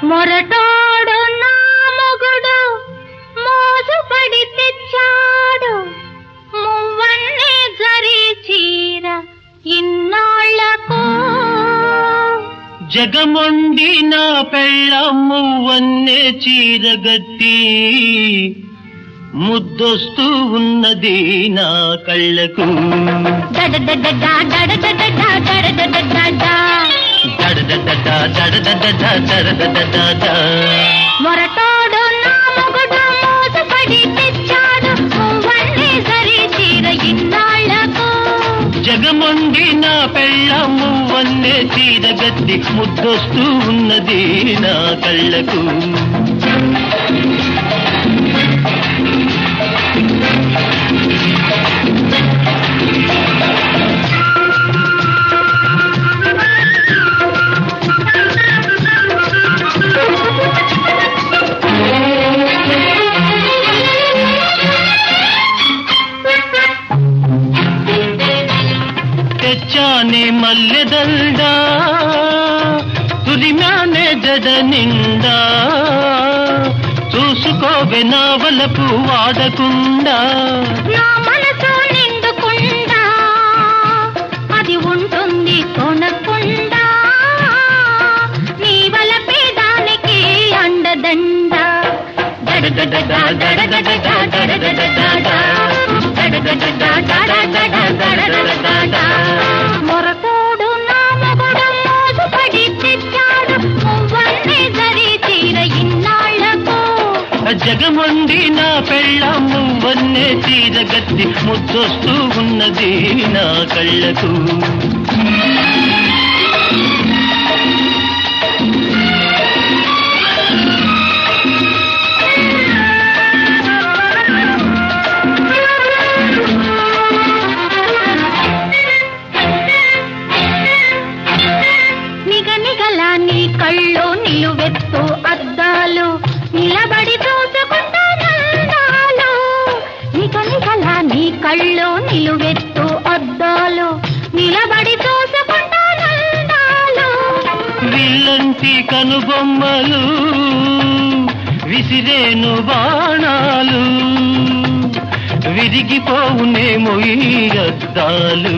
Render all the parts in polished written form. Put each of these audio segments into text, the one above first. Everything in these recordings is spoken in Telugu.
మొరటోడు నా మొగుడు మోసపడి తెచ్చాడు మువ్వన్నే జరి చీర ఇన్నాళ్లకు. జగమొండి నా పెళ్ళమ్ము వన్నే చీరగట్టి ముద్దొస్తూ ఉన్నది నా కళ్ళకు. మొరటోడు నా మొగుడు మోసపడి తెచ్చాడు మువ్వన్నే జరి చీర ఇన్నాళ్లకు. జగమొండి నా పెళ్ళమ్ము వన్నే చీరగట్టి ముద్దొస్తూ ఉన్నది నా కళ్ళకు. తెచ్చానే మల్లెదండా తురిమానే జడ నిండా చూసుకోవే నా వలపు వాడకుండా. నా మనసు నిండుకుండా అది ఉంటుంది కొనకుండా నీ వలపే దానికి అండదండ. మొరటోడు నా మొగుడు మోసపడి తెచ్చాడు మువ్వన్నే జరి చీర ఇన్నాళ్లకు. జగమొండి నా పెళ్ళమ్ము వన్నే చీరగట్టి ముద్దొస్తూ ఉన్నది నా కళ్ళకు. నీ కళ్ళు నిలువెత్తు అద్దాలు నిలబడి చూసుకుంటానందాలు. నిగనిగలా నీ కళ్ళు నిలువెత్తు అద్దాలు నిలబడి చూసుకుంటానందాలు. విల్లంటి కనుబొమ్మలు విసిరేను బాణాలు విరిగిపోవునేమో ఈ అద్దాలు.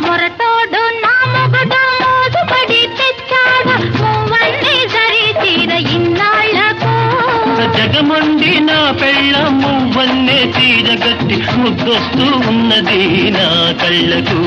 మొరటోడు నా మొగుడు మోసపడి తెచ్చాడు మువ్వన్నే జరి చీర ఇన్నాళ్లకు. జగమొండి నా పెళ్ళమ్ము వన్నే చీరగట్టి ముద్దొస్తూ ఉన్నది నా కళ్ళకు.